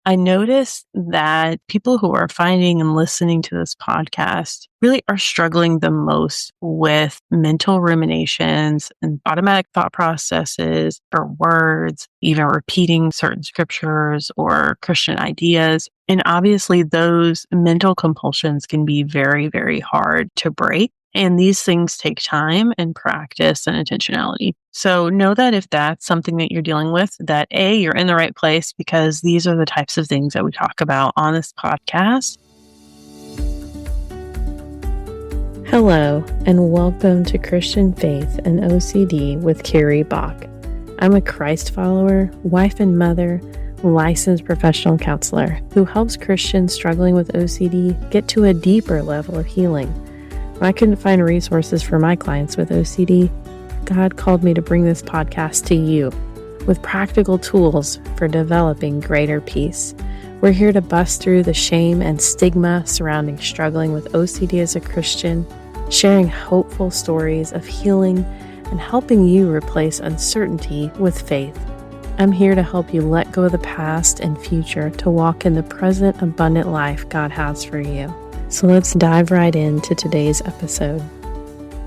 I noticed that people who are finding and listening to this podcast really are struggling the most with mental ruminations and automatic thought processes or words, even repeating certain scriptures or Christian ideas. And obviously, those mental compulsions can be very, very hard to break. And these things take time and practice and intentionality. So know that if that's something that you're dealing with, that A, you're in the right place because these are the types of things that we talk about on this podcast. Hello, and welcome to Christian Faith and OCD with Carrie Bach. I'm a Christ follower, wife and mother, licensed professional counselor who helps Christians struggling with OCD get to a deeper level of healing. When I couldn't find resources for my clients with OCD, God called me to bring this podcast to you with practical tools for developing greater peace. We're here to bust through the shame and stigma surrounding struggling with OCD as a Christian, sharing hopeful stories of healing and helping you replace uncertainty with faith. I'm here to help you let go of the past and future to walk in the present abundant life God has for you. So let's dive right into today's episode.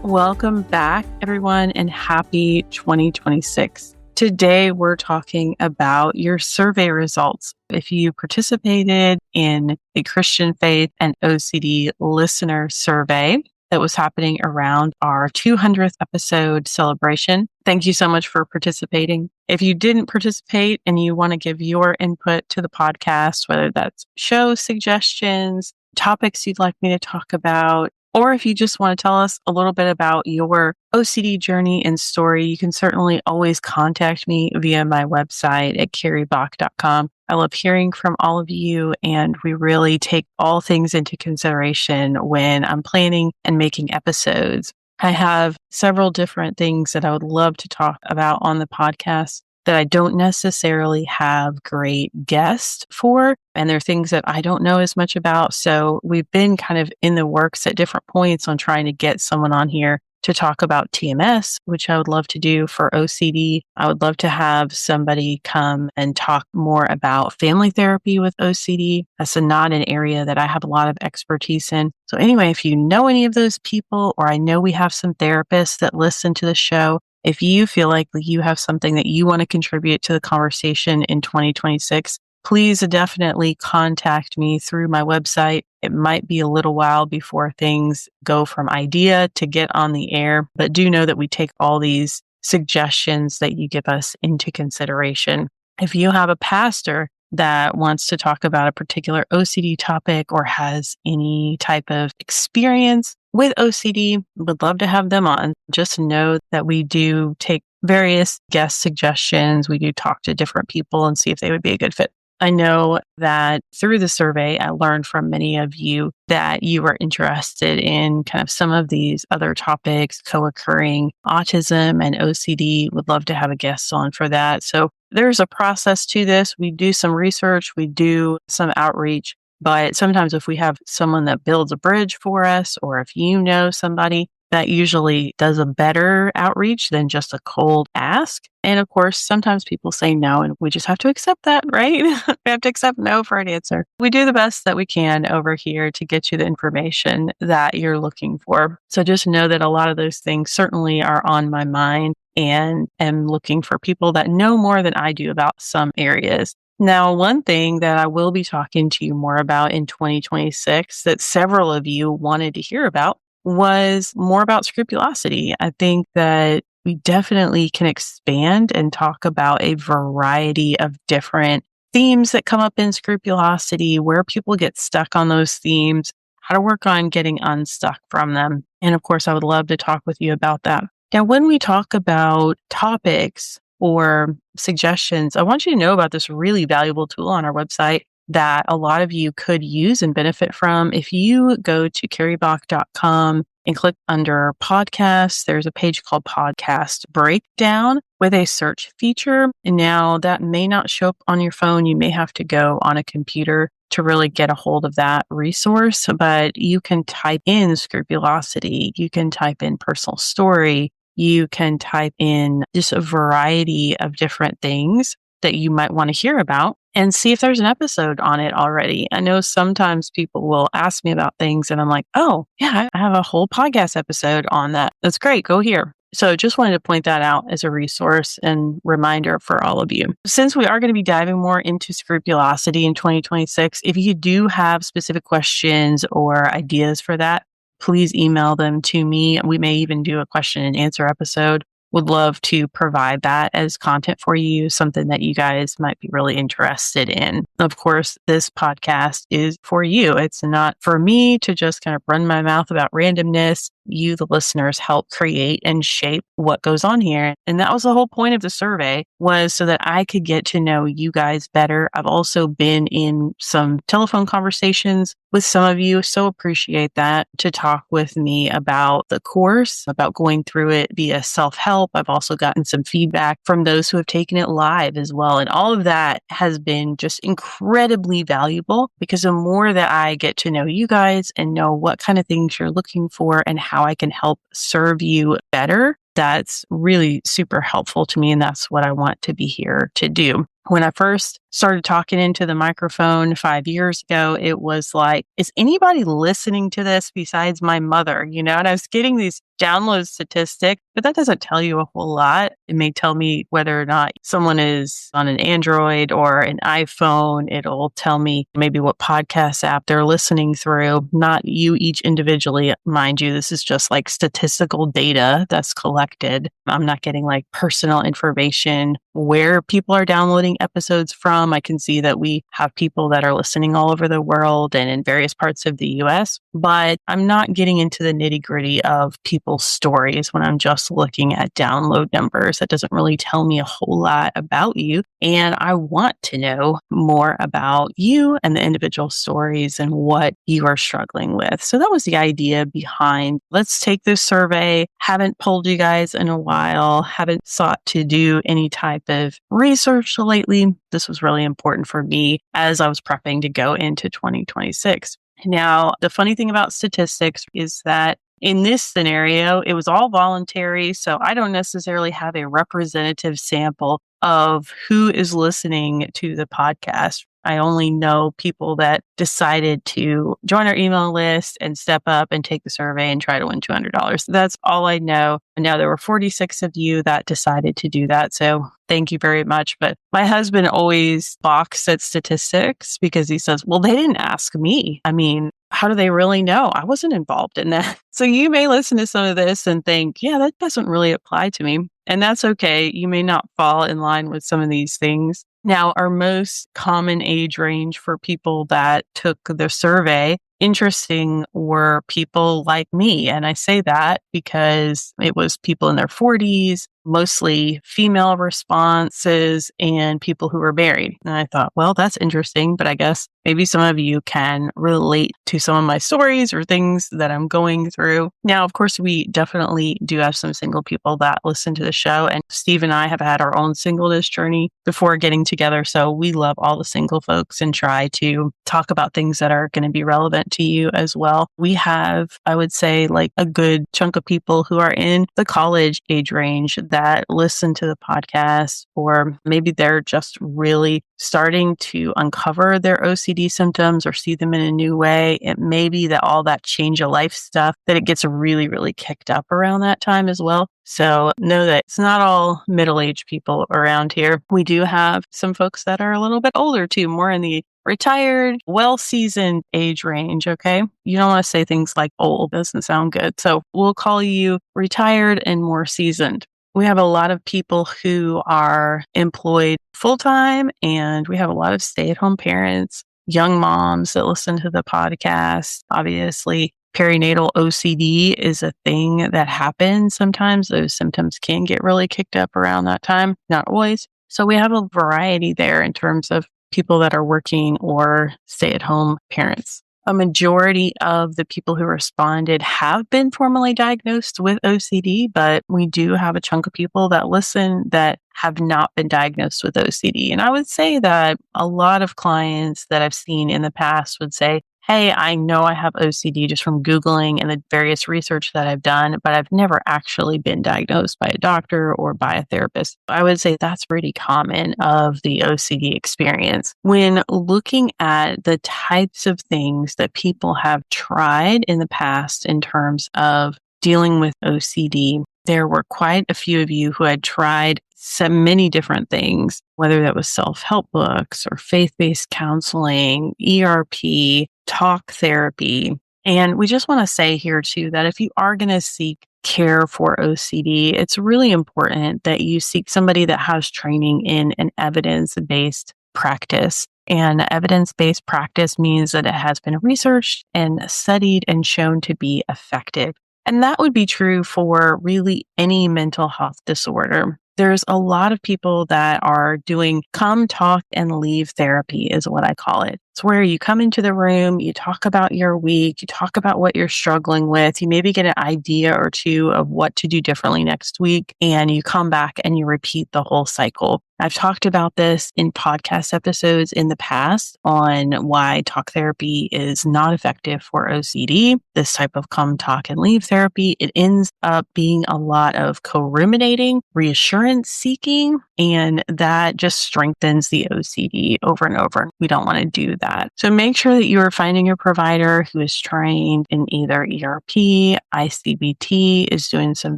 Welcome back, everyone, and happy 2026. Today, we're talking about your survey results. If you participated in a Christian Faith and OCD listener survey that was happening around our 200th episode celebration, thank you so much for participating. If you didn't participate and you want to give your input to the podcast, whether that's show suggestions, topics you'd like me to talk about, or if you just want to tell us a little bit about your OCD journey and story, you can certainly always contact me via my website at carriebach.com. I love hearing from all of you, and we really take all things into consideration when I'm planning and making episodes. I have several different things that I would love to talk about on the podcast that I don't necessarily have great guests for. And there are things that I don't know as much about. So we've been kind of in the works at different points on trying to get someone on here to talk about TMS, which I would love to do for OCD. I would love to have somebody come and talk more about family therapy with OCD. That's not an area that I have a lot of expertise in. So anyway, if you know any of those people, or I know we have some therapists that listen to the show, if you feel like you have something that you want to contribute to the conversation in 2026, please definitely contact me through my website. It might be a little while before things go from idea to get on the air, but do know that we take all these suggestions that you give us into consideration. If you have a pastor that wants to talk about a particular OCD topic or has any type of experience with OCD, would love to have them on. Just know that we do take various guest suggestions. We do talk to different people and see if they would be a good fit. I know that through the survey, I learned from many of you that you are interested in kind of some of these other topics, co-occurring autism and OCD. Would love to have a guest on for that. So there's a process to this. We do some research, we do some outreach, but sometimes if we have someone that builds a bridge for us, or if you know somebody, that usually does a better outreach than just a cold ask. And of course, sometimes people say no, and we just have to accept that, right? We have to accept no for an answer. We do the best that we can over here to get you the information that you're looking for. So just know that a lot of those things certainly are on my mind, and am looking for people that know more than I do about some areas. Now, one thing that I will be talking to you more about in 2026 that several of you wanted to hear about was more about scrupulosity. I think that we definitely can expand and talk about a variety of different themes that come up in scrupulosity, where people get stuck on those themes, how to work on getting unstuck from them. And of course, I would love to talk with you about that. Now, when we talk about topics or suggestions, I want you to know about this really valuable tool on our website that a lot of you could use and benefit from. If you go to carriebach.com and click under podcasts, there's a page called Podcast Breakdown with a search feature. And now that may not show up on your phone. You may have to go on a computer to really get a hold of that resource, but you can type in scrupulosity. You can type in personal story. You can type in just a variety of different things that you might want to hear about. and see if there's an episode on it already. I know sometimes people will ask me about things and I'm like, oh, yeah, I have a whole podcast episode on that. That's great. Go here. So just wanted to point that out as a resource and reminder for all of you. Since we are going to be diving more into scrupulosity in 2026, if you do have specific questions or ideas for that, please email them to me. We may even do a question and answer episode. Would love to provide that as content for you, something that you guys might be really interested in. Of course, this podcast is for you. It's not for me to just kind of run my mouth about randomness. You, the listeners, help create and shape what goes on here. And that was the whole point of the survey, was so that I could get to know you guys better. I've also been in some telephone conversations with some of you, so appreciate that, to talk with me about the course, about going through it via self-help. I've also gotten some feedback from those who have taken it live as well. And all of that has been just incredibly valuable, because the more that I get to know you guys and know what kind of things you're looking for and how I can help serve you better, that's really super helpful to me. And that's what I want to be here to do. When I first started talking into the microphone 5 years ago, it was like, is anybody listening to this besides my mother? And I was getting these download statistics, but that doesn't tell you a whole lot. It may tell me whether or not someone is on an Android or an iPhone. It'll tell me maybe what podcast app they're listening through, not you each individually. Mind you, this is just like statistical data that's collected. I'm not getting like personal information where people are downloading episodes from. I can see that we have people that are listening all over the world and in various parts of the US, but I'm not getting into the nitty-gritty of people's stories when I'm just looking at download numbers. That doesn't really tell me a whole lot about you. And I want to know more about you and the individual stories and what you are struggling with. So that was the idea behind, let's take this survey. Haven't polled you guys in a while, haven't sought to do any type of research lately. This was really important for me as I was prepping to go into 2026. Now, the funny thing about statistics is that in this scenario, it was all voluntary. So I don't necessarily have a representative sample of who is listening to the podcast. I only know people that decided to join our email list and step up and take the survey and try to win $200. That's all I know. And now there were 46 of you that decided to do that. So thank you very much. But my husband always balks at statistics because he says, well, they didn't ask me. I mean, how do they really know? I wasn't involved in that. So you may listen to some of this and think, yeah, that doesn't really apply to me. And that's okay. You may not fall in line with some of these things. Now, our most common age range for people that took the survey, interesting, were people like me. And I say that because it was people in their 40s, mostly female responses, and people who were married. And I thought, well, that's interesting, but I guess maybe some of you can relate to some of my stories or things that I'm going through. Now, of course, we definitely do have some single people that listen to the show. And Steve and I have had our own singleness journey before getting together. So we love all the single folks and try to talk about things that are going to be relevant to you as well. We have, I would say, like a good chunk of people who are in the college age range that listen to the podcast, or maybe they're just really starting to uncover their OCD symptoms or see them in a new way. It may be that all that change of life stuff, that it gets really, really kicked up around that time as well. So know that it's not all middle-aged people around here. We do have some folks that are a little bit older too, more in the retired, well-seasoned age range, okay? You don't want to say things like old, doesn't sound good. So we'll call you retired and more seasoned. We have a lot of people who are employed full-time, and we have a lot of stay-at-home parents, young moms that listen to the podcast. Obviously, perinatal OCD is a thing that happens sometimes. Those symptoms can get really kicked up around that time, not always. So we have a variety there in terms of people that are working or stay-at-home parents. A majority of the people who responded have been formally diagnosed with OCD, but we do have a chunk of people that listen that have not been diagnosed with OCD. And I would say that a lot of clients that I've seen in the past would say, hey, I know I have OCD just from Googling and the various research that I've done, but I've never actually been diagnosed by a doctor or by a therapist. I would say that's pretty common of the OCD experience. When looking at the types of things that people have tried in the past in terms of dealing with OCD, there were quite a few of you who had tried so many different things, whether that was self-help books or faith-based counseling, ERP, talk therapy. And we just want to say here too that if you are going to seek care for OCD, it's really important that you seek somebody that has training in an evidence-based practice. And evidence-based practice means that it has been researched and studied and shown to be effective. And that would be true for really any mental health disorder. There's a lot of people that are doing come, talk, and leave therapy is what I call it. It's where you come into the room, you talk about your week, you talk about what you're struggling with, you maybe get an idea or two of what to do differently next week, and you come back and you repeat the whole cycle. I've talked about this in podcast episodes in the past on why talk therapy is not effective for OCD. This type of come, talk, and leave therapy, it ends up being a lot of co-ruminating, reassurance seeking, and that just strengthens the OCD over and over. We don't want to do that. So make sure that you are finding a provider who is trained in either ERP, ICBT, is doing some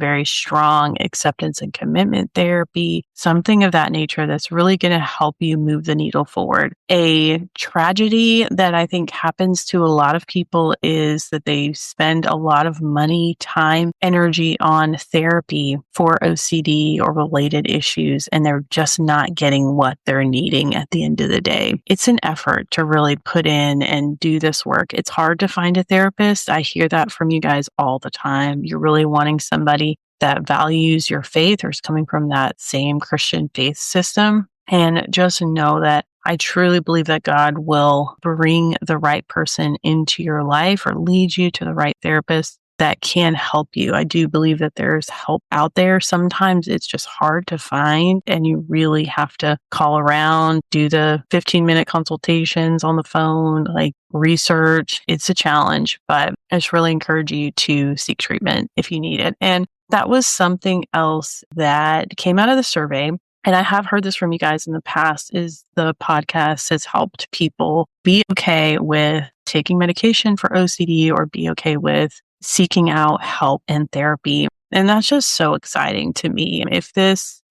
very strong acceptance and commitment therapy, something of that nature that's really going to help you move the needle forward. A tragedy that I think happens to a lot of people is that they spend a lot of money, time, energy on therapy for OCD or related issues, and they're just not getting what they're needing at the end of the day. It's an effort to really put in and do this work. It's hard to find a therapist. I hear that from you guys all the time. You're really wanting somebody that values your faith or is coming from that same Christian faith system. And just know that I truly believe that God will bring the right person into your life or lead you to the right therapist that can help you. I do believe that there's help out there. Sometimes it's just hard to find, and you really have to call around, do the 15-minute consultations on the phone, like research. It's a challenge, but I just really encourage you to seek treatment if you need it. And that was something else that came out of the survey. And I have heard this from you guys in the past, is the podcast has helped people be okay with taking medication for OCD or be okay with seeking out help and therapy. And that's just so exciting to me.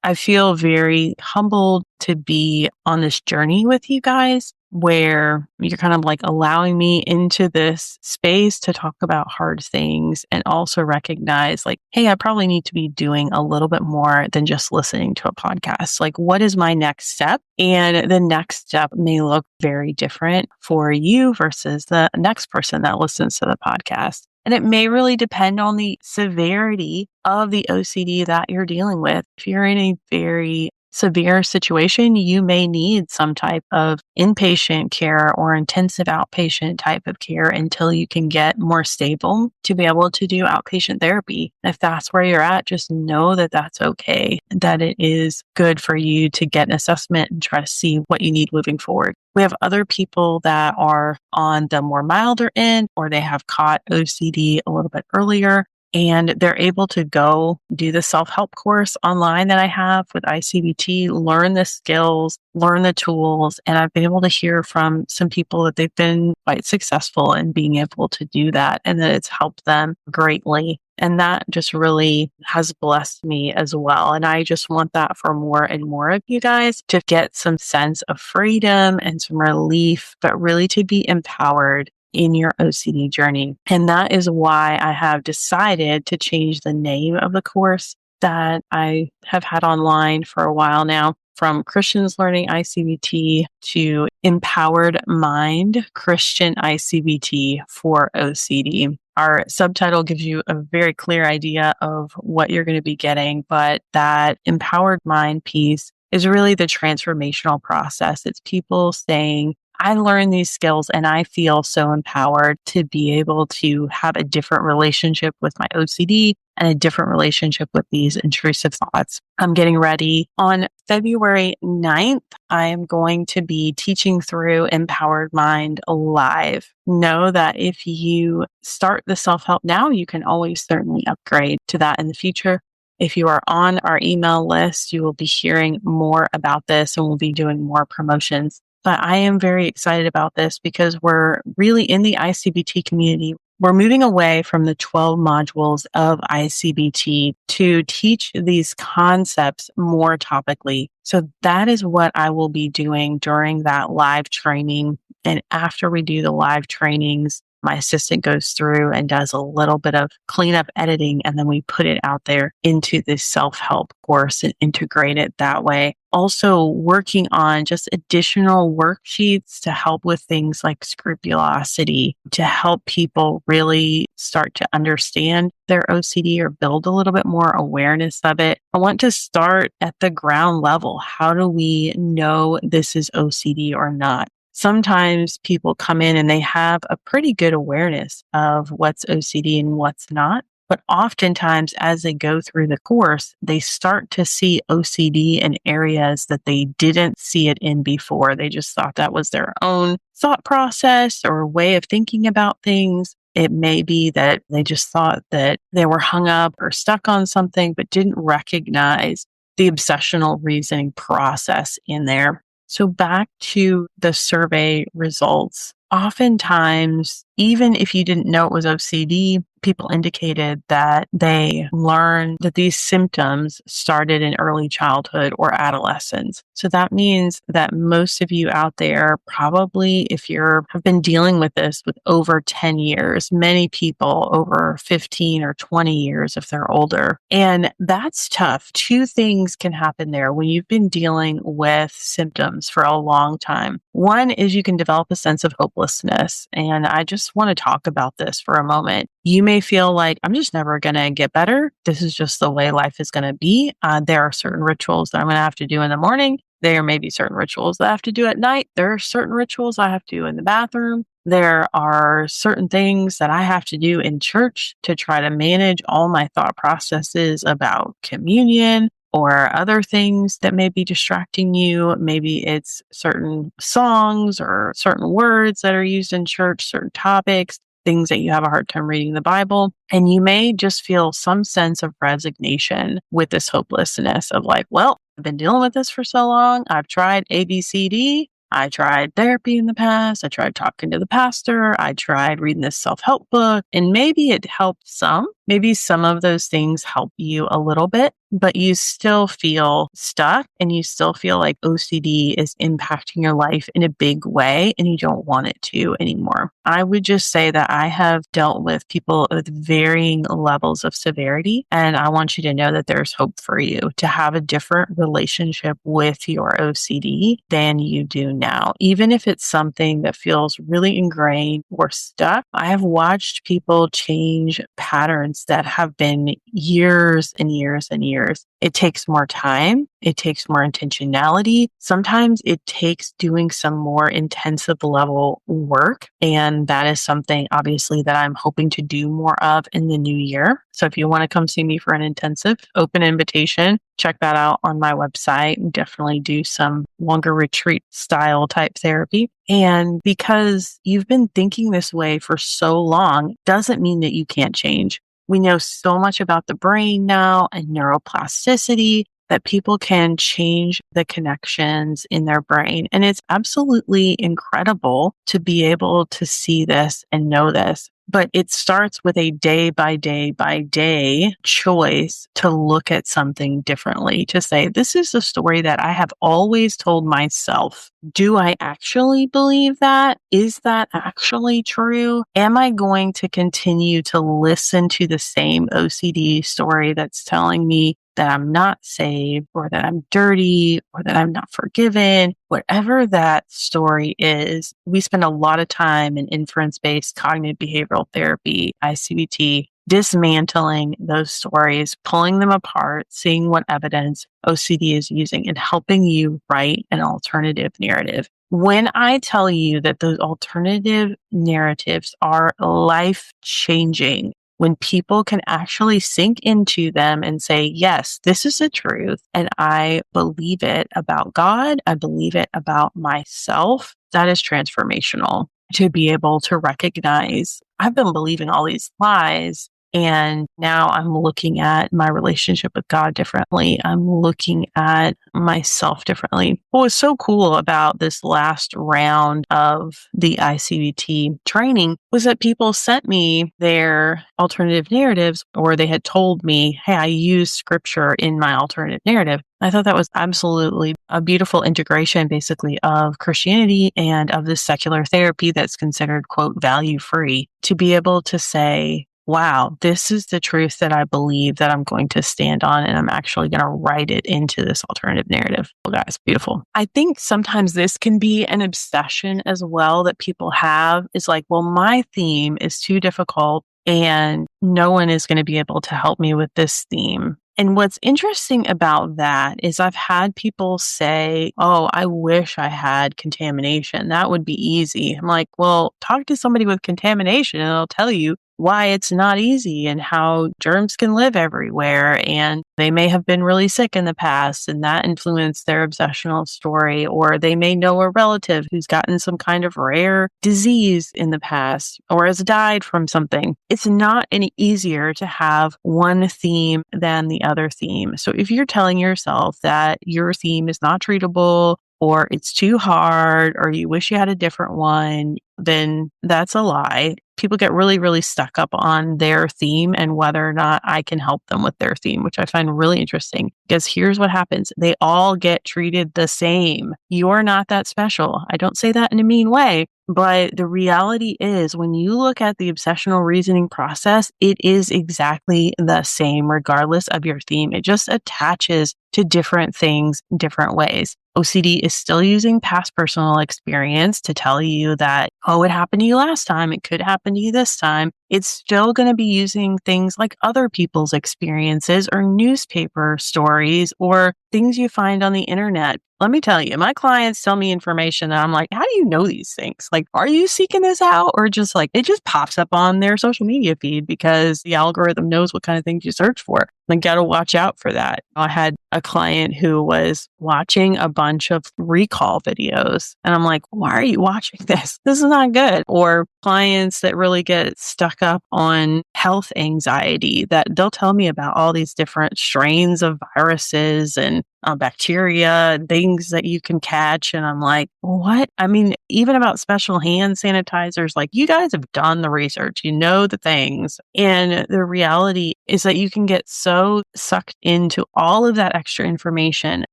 I feel very humbled to be on this journey with you guys, where you're kind of like allowing me into this space to talk about hard things and also recognize like, hey, I probably need to be doing a little bit more than just listening to a podcast. Like, what is my next step? And the next step may look very different for you versus the next person that listens to the podcast. And it may really depend on the severity of the OCD that you're dealing with. If you're in a very severe situation, you may need some type of inpatient care or intensive outpatient type of care until you can get more stable to be able to do outpatient therapy. If that's where you're at, just know that that's okay, that it is good for you to get an assessment and try to see what you need moving forward. We have other people that are on the more milder end, or they have caught OCD a little bit earlier, and they're able to go do the self-help course online that I have with ICBT, learn the skills, learn the tools. And I've been able to hear from some people that they've been quite successful in being able to do that, and that it's helped them greatly. And that just really has blessed me as well. And I just want that for more and more of you guys, to get some sense of freedom and some relief, but really to be empowered in your OCD journey. And that is why I have decided to change the name of the course that I have had online for a while now, from Christians Learning ICBT to Empowered Mind Christian ICBT for OCD. Our subtitle gives you a very clear idea of what you're going to be getting, but that empowered mind piece is really the transformational process. It's people saying, I learned these skills and I feel so empowered to be able to have a different relationship with my OCD and a different relationship with these intrusive thoughts. I'm getting ready. On February 9th, I am going to be teaching through Empowered Mind live. Know that if you start the self-help now, you can always certainly upgrade to that in the future. If you are on our email list, you will be hearing more about this and we'll be doing more promotions. But I am very excited about this because we're really in the ICBT community. We're moving away from the 12 modules of ICBT to teach these concepts more topically. So that is what I will be doing during that live training. And after we do the live trainings, my assistant goes through and does a little bit of cleanup editing, and then we put it out there into this self-help course and integrate it that way. Also working on just additional worksheets to help with things like scrupulosity, to help people really start to understand their OCD or build a little bit more awareness of it. I want to start at the ground level. How do we know this is OCD or not? Sometimes people come in and they have a pretty good awareness of what's OCD and what's not. But oftentimes, as they go through the course, they start to see OCD in areas that they didn't see it in before. They just thought that was their own thought process or way of thinking about things. It may be that they just thought that they were hung up or stuck on something, but didn't recognize the obsessional reasoning process in there. So back to the survey results. Oftentimes, even if you didn't know it was OCD, people indicated that they learned that these symptoms started in early childhood or adolescence. So that means that most of you out there, probably if have been dealing with this with over 10 years, many people over 15 or 20 years if they're older. And that's tough. Two things can happen there when you've been dealing with symptoms for a long time. One is you can develop a sense of hopelessness. And I just want to talk about this for a moment. You may feel like, I'm just never going to get better. This is just the way life is going to be. There are certain rituals that I'm going to have to do in the morning. There may be certain rituals that I have to do at night. There are certain rituals I have to do in the bathroom. There are certain things that I have to do in church to try to manage all my thought processes about communion or other things that may be distracting you. Maybe it's certain songs or certain words that are used in church, certain topics, things that you have a hard time reading the Bible. And you may just feel some sense of resignation with this hopelessness of like, well, I've been dealing with this for so long. I've tried ABCD. I tried therapy in the past. I tried talking to the pastor. I tried reading this self-help book, and maybe it helped some. Maybe some of those things help you a little bit, but you still feel stuck and you still feel like OCD is impacting your life in a big way and you don't want it to anymore. I would just say that I have dealt with people with varying levels of severity, and I want you to know that there's hope for you to have a different relationship with your OCD than you do now. Even if it's something that feels really ingrained or stuck, I have watched people change patterns that have been years and years and years. It takes more time. It takes more intentionality. Sometimes it takes doing some more intensive level work. And that is something obviously that I'm hoping to do more of in the new year. So if you want to come see me for an intensive open invitation, check that out on my website and definitely do some longer retreat style type therapy. And because you've been thinking this way for so long, doesn't mean that you can't change. We know so much about the brain now and neuroplasticity that people can change the connections in their brain. And it's absolutely incredible to be able to see this and know this. But it starts with a day by day by day choice to look at something differently, to say, this is the story that I have always told myself. Do I actually believe that? Is that actually true? Am I going to continue to listen to the same OCD story that's telling me that I'm not saved or that I'm dirty or that I'm not forgiven? Whatever that story is, we spend a lot of time in inference-based cognitive behavioral therapy, ICBT, dismantling those stories, pulling them apart, seeing what evidence OCD is using and helping you write an alternative narrative. When I tell you that those alternative narratives are life changing, when people can actually sink into them and say, yes, this is the truth, and I believe it about God, I believe it about myself, that is transformational. To be able to recognize, I've been believing all these lies. And now I'm looking at my relationship with God differently. I'm looking at myself differently. What was so cool about this last round of the ICBT training was that people sent me their alternative narratives, or they had told me, hey, I use scripture in my alternative narrative. I thought that was absolutely a beautiful integration, basically, of Christianity and of this secular therapy that's considered, quote, value free, to be able to say, wow, this is the truth that I believe that I'm going to stand on, and I'm actually going to write it into this alternative narrative. Well, guys, beautiful. I think sometimes this can be an obsession as well that people have, is like, well, my theme is too difficult and no one is going to be able to help me with this theme. And what's interesting about that is I've had people say, oh, I wish I had contamination. That would be easy. I'm like, well, talk to somebody with contamination and they'll tell you why it's not easy and how germs can live everywhere. And they may have been really sick in the past and that influenced their obsessional story, or they may know a relative who's gotten some kind of rare disease in the past or has died from something. It's not any easier to have one theme than the other theme. So if you're telling yourself that your theme is not treatable, or it's too hard, or you wish you had a different one, then that's a lie. People get really, really stuck up on their theme and whether or not I can help them with their theme, which I find really interesting, because here's what happens. They all get treated the same. You're not that special. I don't say that in a mean way, but the reality is when you look at the obsessional reasoning process, it is exactly the same regardless of your theme. It just attaches to different things different ways. OCD is still using past personal experience to tell you that, oh, it happened to you last time. It could happen to you this time. It's still going to be using things like other people's experiences or newspaper stories or things you find on the internet. Let me tell you, my clients tell me information that I'm like, how do you know these things? Like, are you seeking this out? Or just like, it just pops up on their social media feed because the algorithm knows what kind of things you search for. I got to watch out for that. I had a client who was watching a bunch of recall videos and I'm like, why are you watching this? This is not good. Or clients that really get stuck up on health anxiety, that they'll tell me about all these different strains of viruses and bacteria, things that you can catch. And I'm like, what? I mean, even about special hand sanitizers, like you guys have done the research, you know the things. And the reality is that you can get so sucked into all of that extra information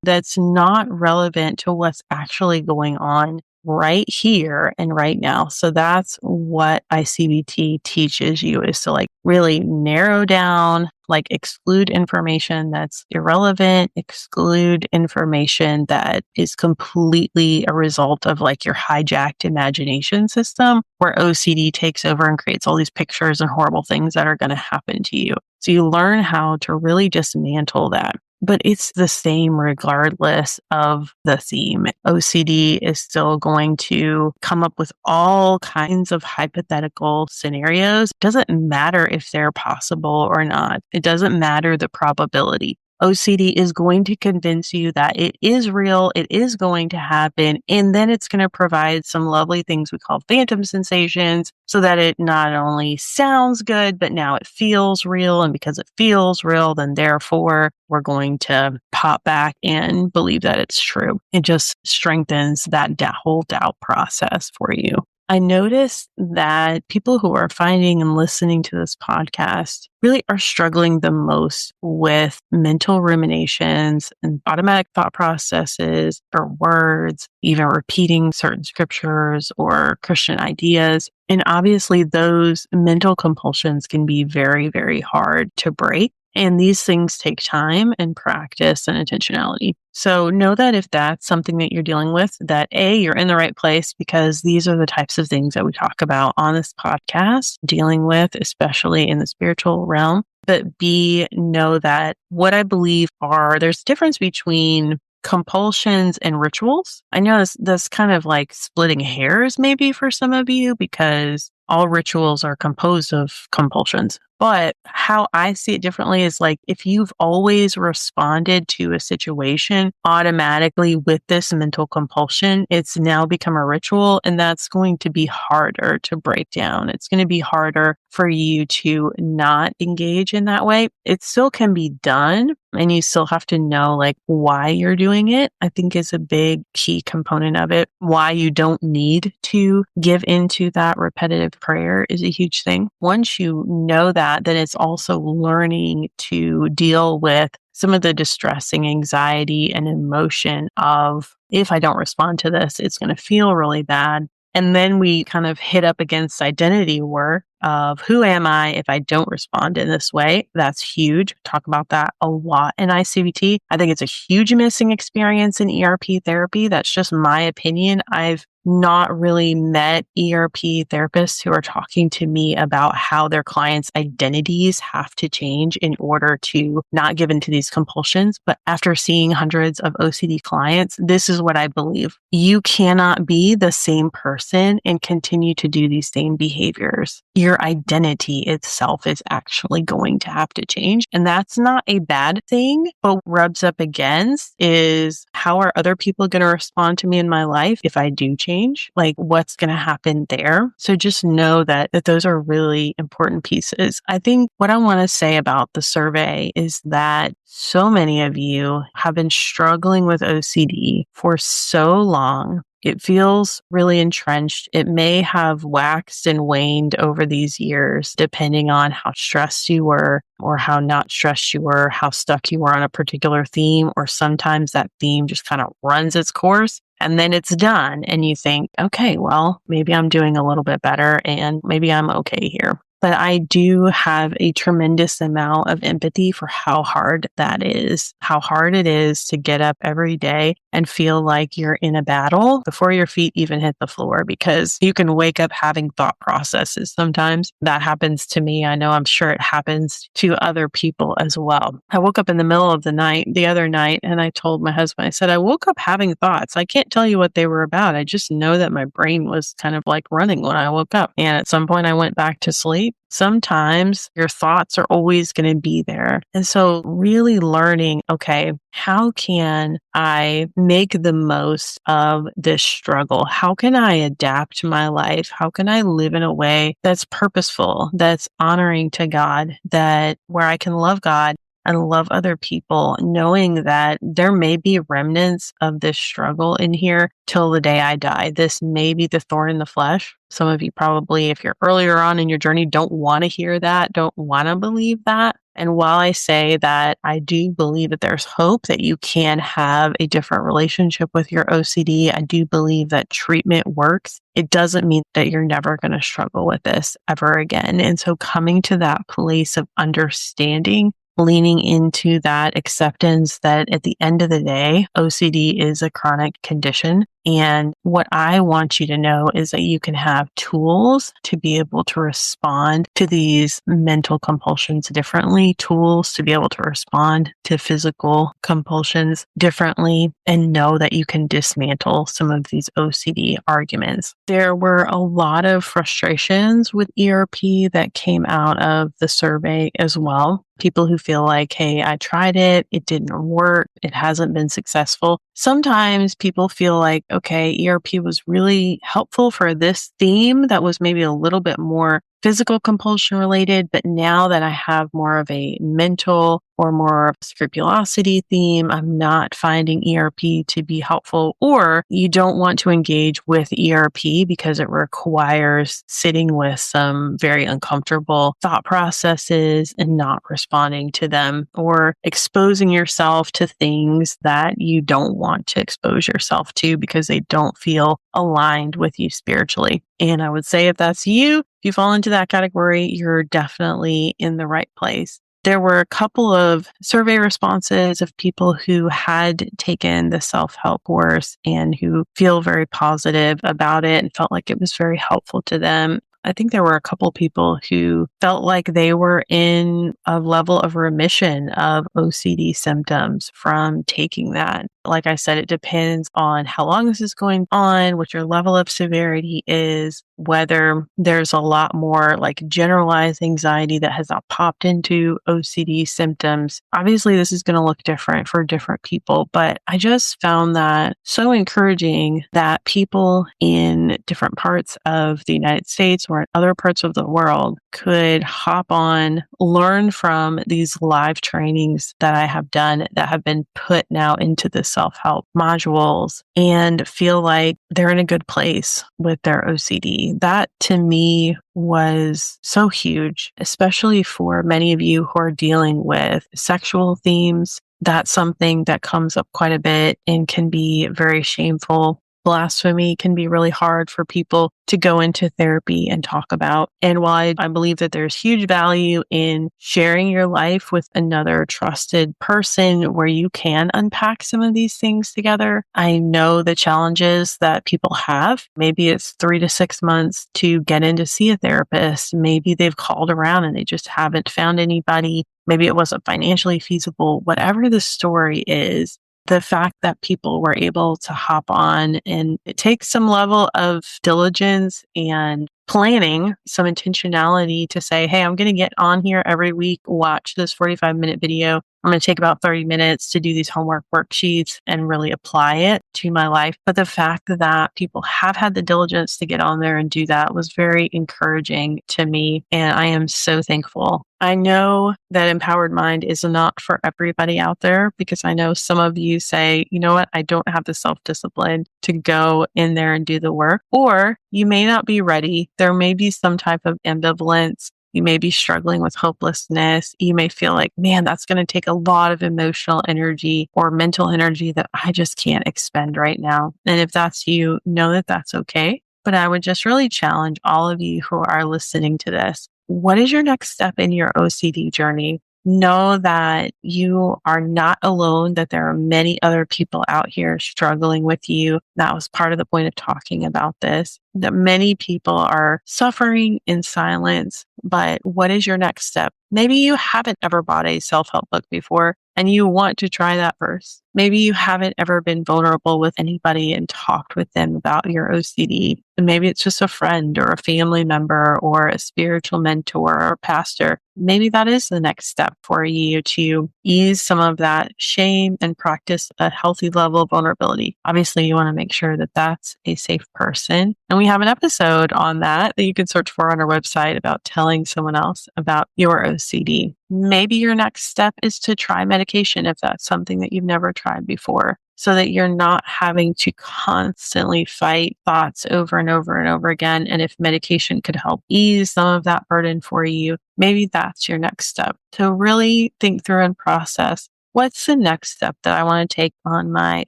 that's not relevant to what's actually going on right here and right now. So that's what ICBT teaches you, is to like really narrow down, like exclude information that's irrelevant, exclude information that is completely a result of like your hijacked imagination system, where OCD takes over and creates all these pictures and horrible things that are going to happen to you. So you learn how to really dismantle that. But it's the same regardless of the theme. OCD is still going to come up with all kinds of hypothetical scenarios. It doesn't matter if they're possible or not. It doesn't matter the probability. OCD is going to convince you that it is real, it is going to happen, and then it's going to provide some lovely things we call phantom sensations so that it not only sounds good, but now it feels real. And because it feels real, then therefore we're going to pop back and believe that it's true. It just strengthens that whole doubt process for you. I noticed that people who are finding and listening to this podcast really are struggling the most with mental ruminations and automatic thought processes or words, even repeating certain scriptures or Christian ideas. And obviously those mental compulsions can be very, very hard to break. And these things take time and practice and intentionality. So know that if that's something that you're dealing with, that A, you're in the right place, because these are the types of things that we talk about on this podcast, dealing with, especially in the spiritual realm. But B, know that what I believe there's a difference between compulsions and rituals. I know that's kind of like splitting hairs maybe for some of you because all rituals are composed of compulsions. But how I see it differently is like if you've always responded to a situation automatically with this mental compulsion, it's now become a ritual, and that's going to be harder to break down. It's going to be harder for you to not engage in that way. It still can be done, and you still have to know like why you're doing it. I think is a big key component of it. Why you don't need to give into that repetitive prayer is a huge thing. Once you know that, then it's also learning to deal with some of the distressing anxiety and emotion of, if I don't respond to this, it's going to feel really bad. And then we kind of hit up against identity work of who am I if I don't respond in this way? That's huge. Talk about that a lot in ICBT. I think it's a huge missing experience in ERP therapy. That's just my opinion. I've not really met ERP therapists who are talking to me about how their clients' identities have to change in order to not give into these compulsions. But after seeing hundreds of OCD clients, this is what I believe. You cannot be the same person and continue to do these same behaviors. Your identity itself is actually going to have to change. And that's not a bad thing, but rubs up against is how are other people going to respond to me in my life if I do change? Like what's going to happen there? So just know that those are really important pieces. I think what I want to say about the survey is that so many of you have been struggling with OCD for so long. It feels really entrenched. It may have waxed and waned over these years, depending on how stressed you were or how not stressed you were, how stuck you were on a particular theme, or sometimes that theme just kind of runs its course and then it's done. And you think, okay, well, maybe I'm doing a little bit better and maybe I'm okay here. But I do have a tremendous amount of empathy for how hard that is, how hard it is to get up every day and feel like you're in a battle before your feet even hit the floor, because you can wake up having thought processes. Sometimes that happens to me. I know I'm sure it happens to other people as well. I woke up in the middle of the night the other night and I told my husband, I said, I woke up having thoughts. I can't tell you what they were about. I just know that my brain was kind of like running when I woke up. And at some point I went back to sleep. Sometimes your thoughts are always going to be there. And so really learning, okay, how can I make the most of this struggle? How can I adapt my life? How can I live in a way that's purposeful, that's honoring to God, that where I can love God and love other people, knowing that there may be remnants of this struggle in here till the day I die. This may be the thorn in the flesh. Some of you probably, if you're earlier on in your journey, don't want to hear that, don't want to believe that. And while I say that I do believe that there's hope that you can have a different relationship with your OCD, I do believe that treatment works. It doesn't mean that you're never going to struggle with this ever again. And so coming to that place of understanding, leaning into that acceptance that at the end of the day, OCD is a chronic condition. And what I want you to know is that you can have tools to be able to respond to these mental compulsions differently, tools to be able to respond to physical compulsions differently, and know that you can dismantle some of these OCD arguments. There were a lot of frustrations with ERP that came out of the survey as well. People who feel like, hey, I tried it, it didn't work, it hasn't been successful. Sometimes people feel like, okay, ERP was really helpful for this theme that was maybe a little bit more physical compulsion related, but now that I have more of a mental or more of a scrupulosity theme, I'm not finding ERP to be helpful. Or you don't want to engage with ERP because it requires sitting with some very uncomfortable thought processes and not responding to them, or exposing yourself to things that you don't want to expose yourself to because they don't feel aligned with you spiritually. And I would say if that's you, if you fall into that category, you're definitely in the right place. There were a couple of survey responses of people who had taken the self-help course and who feel very positive about it and felt like it was very helpful to them. I think there were a couple people who felt like they were in a level of remission of OCD symptoms from taking that. Like I said, it depends on how long this is going on, what your level of severity is, whether there's a lot more like generalized anxiety that has not popped into OCD symptoms. Obviously, this is going to look different for different people, but I just found that so encouraging that people in different parts of the United States or in other parts of the world could hop on, learn from these live trainings that I have done that have been put now into the self-help modules and feel like they're in a good place with their OCD. That to me was so huge, especially for many of you who are dealing with sexual themes. That's something that comes up quite a bit and can be very shameful. Blasphemy can be really hard for people to go into therapy and talk about. And while I believe that there's huge value in sharing your life with another trusted person where you can unpack some of these things together, I know the challenges that people have. Maybe it's 3 to 6 months to get in to see a therapist. Maybe they've called around and they just haven't found anybody. Maybe it wasn't financially feasible. Whatever the story is, the fact that people were able to hop on, and it takes some level of diligence and planning, some intentionality to say, hey, I'm going to get on here every week, watch this 45-minute video. I'm going to take about 30 minutes to do these homework worksheets and really apply it to my life. But the fact that people have had the diligence to get on there and do that was very encouraging to me. And I am so thankful. I know that Empowered Mind is not for everybody out there, because I know some of you say, you know what, I don't have the self-discipline to go in there and do the work, or you may not be ready. There may be some type of ambivalence. You may be struggling with hopelessness. You may feel like, man, that's going to take a lot of emotional energy or mental energy that I just can't expend right now. And if that's you, know that that's okay. But I would just really challenge all of you who are listening to this. What is your next step in your OCD journey? Know that you are not alone, that there are many other people out here struggling with you. That was part of the point of talking about this, that many people are suffering in silence. But what is your next step? Maybe you haven't ever bought a self-help book before and you want to try that first. Maybe you haven't ever been vulnerable with anybody and talked with them about your OCD. And maybe it's just a friend or a family member or a spiritual mentor or pastor. Maybe that is the next step for you to ease some of that shame and practice a healthy level of vulnerability. Obviously, you want to make sure that that's a safe person. And we have an episode on that you can search for on our website about telling someone else about your OCD. Maybe your next step is to try medication if that's something that you've never tried before, so that you're not having to constantly fight thoughts over and over and over again. And if medication could help ease some of that burden for you, maybe that's your next step. To really think through and process, what's the next step that I want to take on my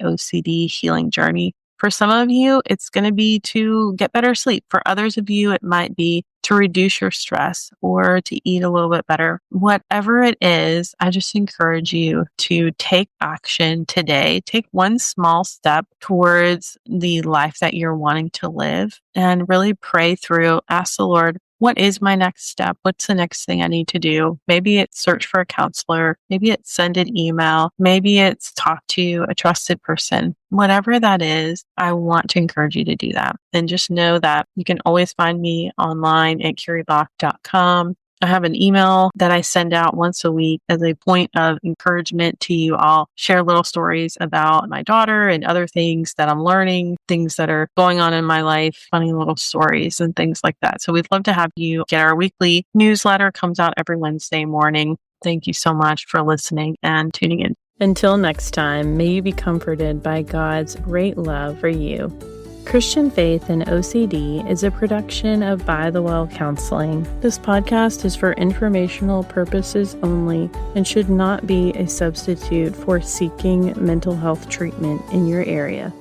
OCD healing journey? For some of you, it's going to be to get better sleep. For others of you, it might be to reduce your stress or to eat a little bit better. Whatever it is, I just encourage you to take action today. Take one small step towards the life that you're wanting to live, and really pray through. Ask the Lord, what is my next step? What's the next thing I need to do? Maybe it's search for a counselor. Maybe it's send an email. Maybe it's talk to a trusted person. Whatever that is, I want to encourage you to do that. And just know that you can always find me online at carriebach.com. I have an email that I send out once a week as a point of encouragement to you all. Share little stories about my daughter and other things that I'm learning, things that are going on in my life, funny little stories and things like that. So we'd love to have you get our weekly newsletter. Comes out every Wednesday morning. Thank you so much for listening and tuning in. Until next time, may you be comforted by God's great love for you. Christian Faith and OCD is a production of By the Well Counseling. This podcast is for informational purposes only and should not be a substitute for seeking mental health treatment in your area.